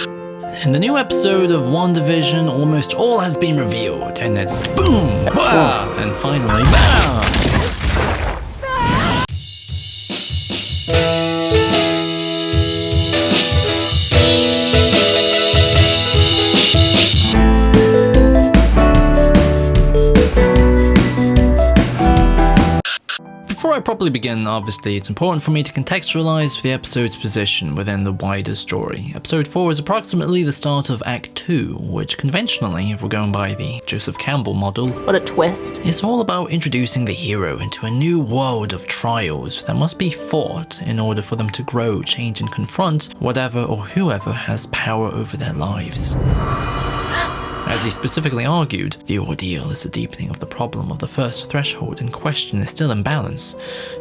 In the new episode of WandaVision, almost all has been revealed, and it's boom, bah, and finally, bah! Before I properly begin, obviously, it's important for me to contextualize the episode's position within the wider story. Episode 4 is approximately the start of Act 2, which conventionally, if we're going by the Joseph Campbell model, what a twist, is all about introducing the hero into a new world of trials that must be fought in order for them to grow, change, and confront whatever or whoever has power over their lives. As he specifically argued, the ordeal is a deepening of the problem of the first threshold, and question is still in balance.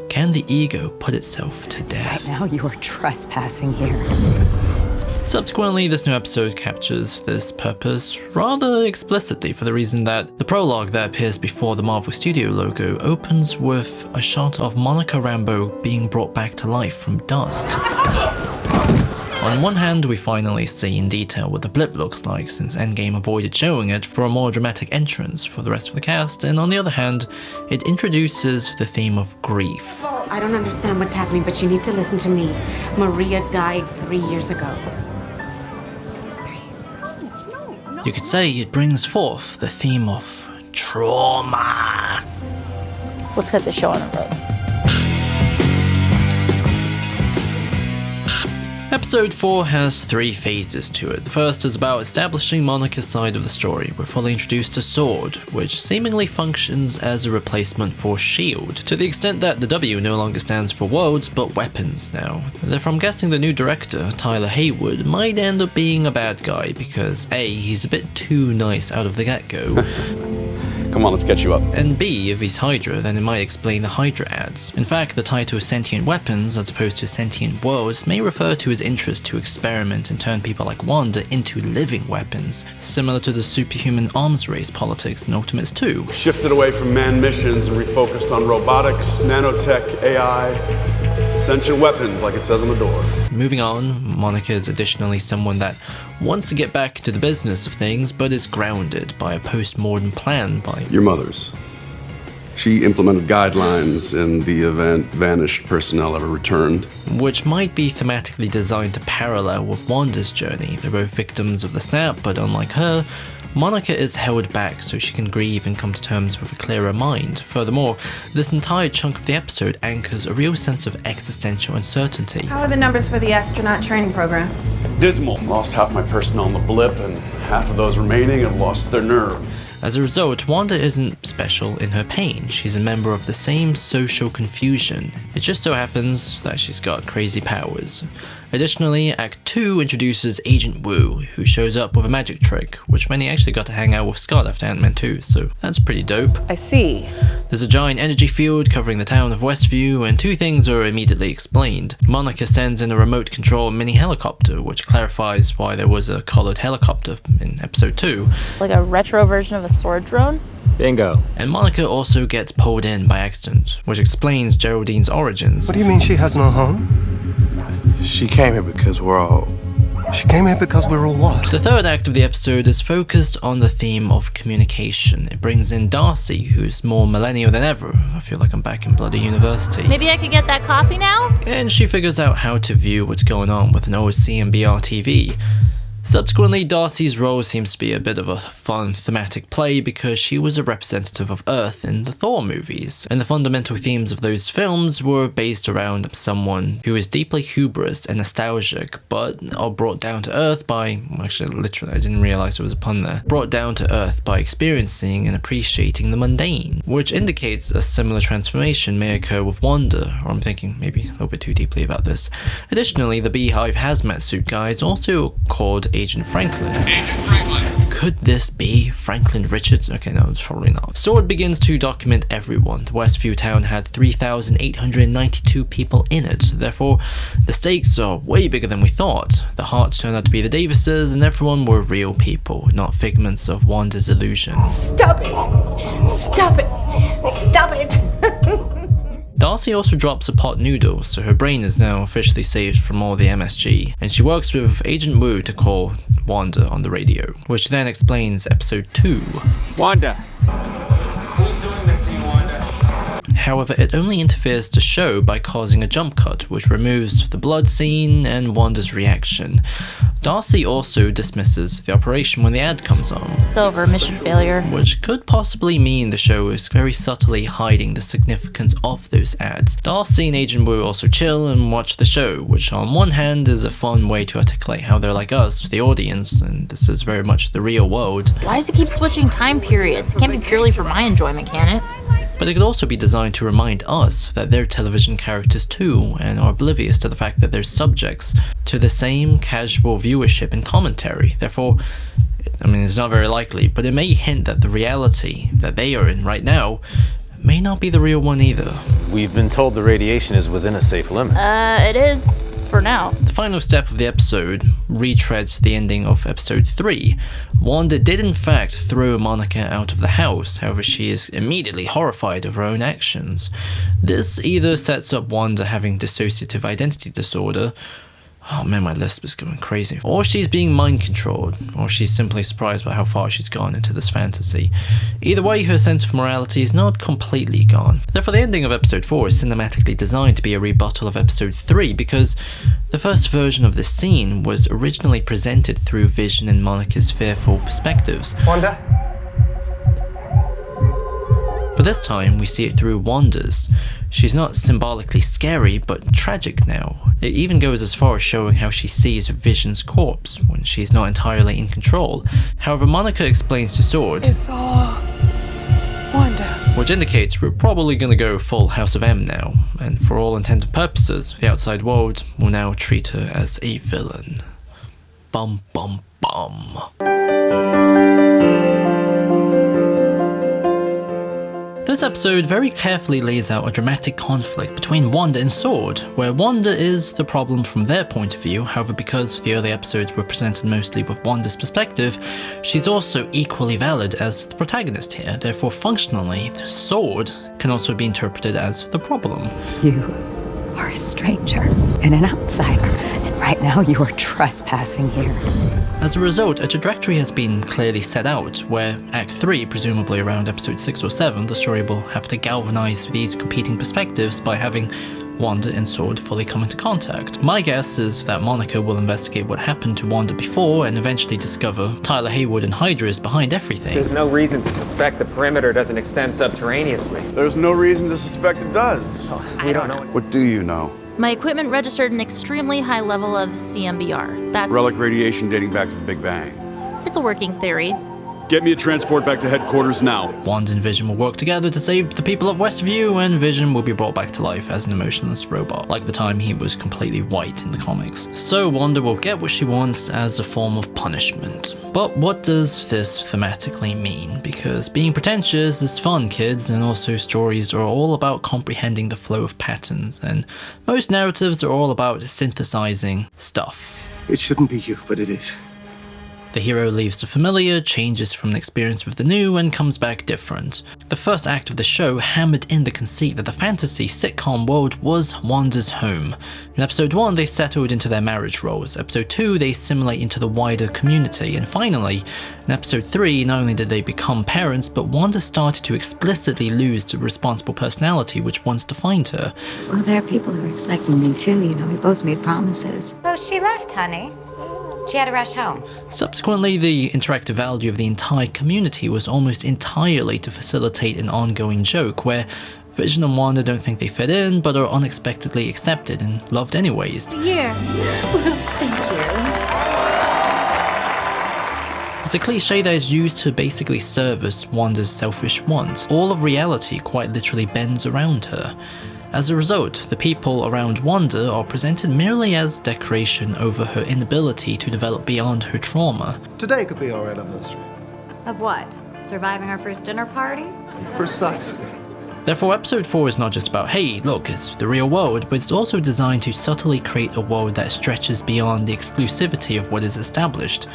Can the ego put itself to death? Right now you are trespassing here. Subsequently, this new episode captures this purpose rather explicitly for the reason that the prologue that appears before the Marvel Studio logo opens with a shot of Monica Rambeau being brought back to life from dust. On one hand, we finally see in detail what the blip looks like, since Endgame avoided showing it for a more dramatic entrance for the rest of the cast, and on the other hand, it introduces the theme of grief. I don't understand what's happening, but you need to listen to me. Maria died 3 years ago. You could say it brings forth the theme of trauma. Let's get the show on the road. Episode 4 has 3 phases to it. The first is about establishing Monica's side of the story. We're fully introduced to S.W.O.R.D., which seemingly functions as a replacement for S.H.I.E.L.D., to the extent that the W no longer stands for worlds, but weapons now. Therefore, I'm guessing the new director, Tyler Haywood, might end up being a bad guy, because A, he's a bit too nice out of the get-go, Come on, let's get you up. and B, if he's Hydra, then it might explain the Hydra ads. In fact, the title Sentient Weapons, as opposed to Sentient Worlds, may refer to his interest to experiment and turn people like Wanda into living weapons, similar to the superhuman arms race politics in Ultimates 2. Shifted away from manned missions and refocused on robotics, nanotech, AI, sentient weapons, like it says on the door. Moving on, Monica is additionally someone that wants to get back to the business of things, but is grounded by a post-mortem plan by Your mother's. She implemented guidelines in the event vanished personnel ever returned. which might be thematically designed to parallel with Wanda's journey. They're both victims of the snap, but unlike her, Monica is held back so she can grieve and come to terms with a clearer mind. Furthermore, this entire chunk of the episode anchors a real sense of existential uncertainty. How are the numbers for the astronaut training program? Dismal. Lost half my personnel on the blip, and half of those remaining have lost their nerve. As a result, Wanda isn't special in her pain. She's a member of the same social confusion. It just so happens that she's got crazy powers. Additionally, Act 2 introduces Agent Wu, who shows up with a magic trick, which many actually got to hang out with Scott after Ant-Man 2, so that's pretty dope. I see. There's a giant energy field covering the town of Westview, and 2 things are immediately explained. Monica sends in a remote control mini helicopter, which clarifies why there was a collared helicopter in episode 2. Like a retro version of a sword drone? Bingo. And Monica also gets pulled in by accident, which explains Geraldine's origins. What do you mean she has no home? She came here because we're all... She came here because we're all what? The third act of the episode is focused on the theme of communication. It brings in Darcy, who's more millennial than ever. I feel like I'm back in bloody university. Maybe I could get that coffee now? And she figures out how to view what's going on with an old CMBR TV. Subsequently, Darcy's role seems to be a bit of a fun thematic play because she was a representative of Earth in the Thor movies, and the fundamental themes of those films were based around someone who is deeply hubris and nostalgic, but are brought down to Earth by, actually literally, I didn't realize there was a pun there, brought down to Earth by experiencing and appreciating the mundane, which indicates a similar transformation may occur with Wanda, or I'm thinking maybe a little bit too deeply about this. Additionally, the Beehive hazmat suit guy is also called Agent Franklin. Agent Franklin! Could this be Franklin Richards? Okay, no, it's probably not. S.W.O.R.D. begins to document everyone. The Westview town had 3,892 people in it, therefore the stakes are way bigger than we thought. The Hearts turned out to be the Davises, and everyone were real people, not figments of Wanda's illusion. Stop it! Stop it! Stop it! Darcy also drops a pot noodle, so her brain is now officially saved from all the MSG, and she works with Agent Wu to call Wanda on the radio, which then explains episode 2. Wanda! Who's doing this to you, Wanda? However, it only interferes to show by causing a jump cut, which removes the blood scene and Wanda's reaction. Darcy also dismisses the operation when the ad comes on. It's over, mission failure. Which could possibly mean the show is very subtly hiding the significance of those ads. Darcy and Agent Wu also chill and watch the show, which on one hand is a fun way to articulate how they're like us, the audience, and this is very much the real world. Why does it keep switching time periods? It can't be purely for my enjoyment, can it? But it could also be designed to remind us that they're television characters too, and are oblivious to the fact that they're subjects to the same casual viewership and commentary. Therefore, it's not very likely, but it may hint that the reality that they are in right now may not be the real one either. We've been told the radiation is within a safe limit. It is, for now. The final step of the episode retreads the ending of episode 3. Wanda did in fact throw Monica out of the house, however she is immediately horrified of her own actions. This either sets up Wanda having dissociative identity disorder, oh man, my lisp is going crazy, or she's being mind controlled, or she's simply surprised by how far she's gone into this fantasy. Either way, her sense of morality is not completely gone. Therefore, the ending of episode 4 is cinematically designed to be a rebuttal of episode 3, because the first version of this scene was originally presented through Vision and Monica's fearful perspectives. Wanda? But this time, we see it through Wanda's. She's not symbolically scary, but tragic now. It even goes as far as showing how she sees Vision's corpse when she's not entirely in control. However, Monica explains to Sword, It's all Wanda. which indicates we're probably gonna go full House of M now, and for all intents and purposes, the outside world will now treat her as a villain. Bum bum bum. This episode very carefully lays out a dramatic conflict between Wanda and Sword, where Wanda is the problem from their point of view. However, because the early episodes were presented mostly with Wanda's perspective, she's also equally valid as the protagonist here. Therefore, functionally, the Sword can also be interpreted as the problem. You are a stranger and an outsider, and right now you are trespassing here. As a result, a trajectory has been clearly set out, where Act 3, presumably around episode 6 or 7, the story will have to galvanize these competing perspectives by having Wanda and Sword fully come into contact. My guess is that Monica will investigate what happened to Wanda before and eventually discover Tyler Hayward and Hydra is behind everything. There's no reason to suspect the perimeter doesn't extend subterraneously. There's no reason to suspect it does. We don't know. What do you know? My equipment registered an extremely high level of CMBR. That's... Relic radiation dating back to the Big Bang. It's a working theory. Get me a transport back to headquarters now. Wanda and Vision will work together to save the people of Westview, and Vision will be brought back to life as an emotionless robot, like the time he was completely white in the comics. So Wanda will get what she wants as a form of punishment. But what does this thematically mean? Because being pretentious is fun, kids, and also stories are all about comprehending the flow of patterns, and most narratives are all about synthesizing stuff. It shouldn't be you, but it is. The hero leaves the familiar, changes from the experience with the new, and comes back different. The first act of the show hammered in the conceit that the fantasy sitcom world was Wanda's home. In episode 1, they settled into their marriage roles. Episode 2, they assimilate into the wider community. And finally, in episode 3, not only did they become parents, but Wanda started to explicitly lose the responsible personality which once defined her. Well, there are people who are expecting me too, you know, we both made promises. Oh, she left, honey. She had to rush home. Subsequently, the interactive value of the entire community was almost entirely to facilitate an ongoing joke where Vision and Wanda don't think they fit in, but are unexpectedly accepted and loved anyways. Yeah. Thank you. It's a cliche that is used to basically service Wanda's selfish wants. All of reality quite literally bends around her. As a result, the people around Wanda are presented merely as decoration over her inability to develop beyond her trauma. Today could be our anniversary. Of what? Surviving our first dinner party? Precisely. Therefore, episode 4 is not just about, hey, look, it's the real world, but it's also designed to subtly create a world that stretches beyond the exclusivity of what is established,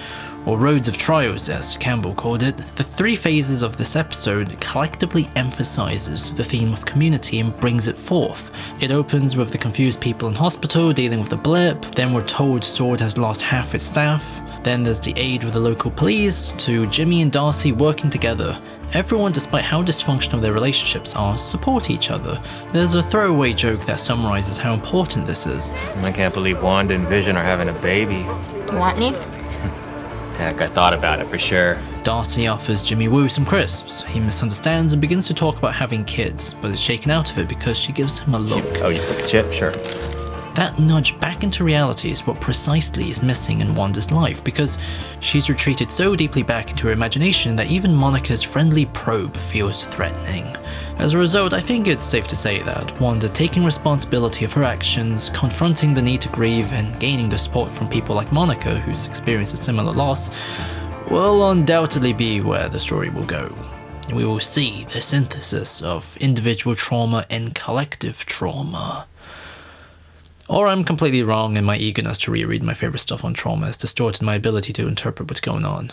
or roads of trials as Campbell called it. The 3 phases of this episode collectively emphasizes the theme of community and brings it forth. It opens with the confused people in hospital dealing with the blip, then we're told S.W.O.R.D. has lost half its staff, then there's the aid with the local police, to Jimmy and Darcy working together. Everyone, despite how dysfunctional their relationships are, support each other. There's a throwaway joke that summarizes how important this is. I can't believe Wanda and Vision are having a baby. You want any? Heck, I thought about it for sure. Darcy offers Jimmy Woo some crisps. He misunderstands and begins to talk about having kids, but is shaken out of it because she gives him a look. Oh, you took a chip? Sure. That nudge back into reality is what precisely is missing in Wanda's life, because she's retreated so deeply back into her imagination that even Monica's friendly probe feels threatening. As a result, I think it's safe to say that Wanda taking responsibility of her actions, confronting the need to grieve, and gaining the support from people like Monica, who's experienced a similar loss, will undoubtedly be where the story will go. We will see the synthesis of individual trauma and collective trauma. Or I'm completely wrong and my eagerness to reread my favorite stuff on trauma has distorted my ability to interpret what's going on.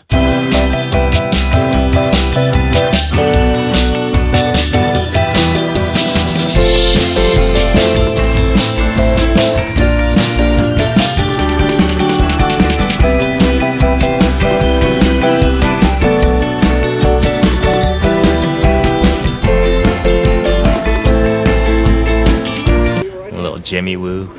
A little Jimmy Woo.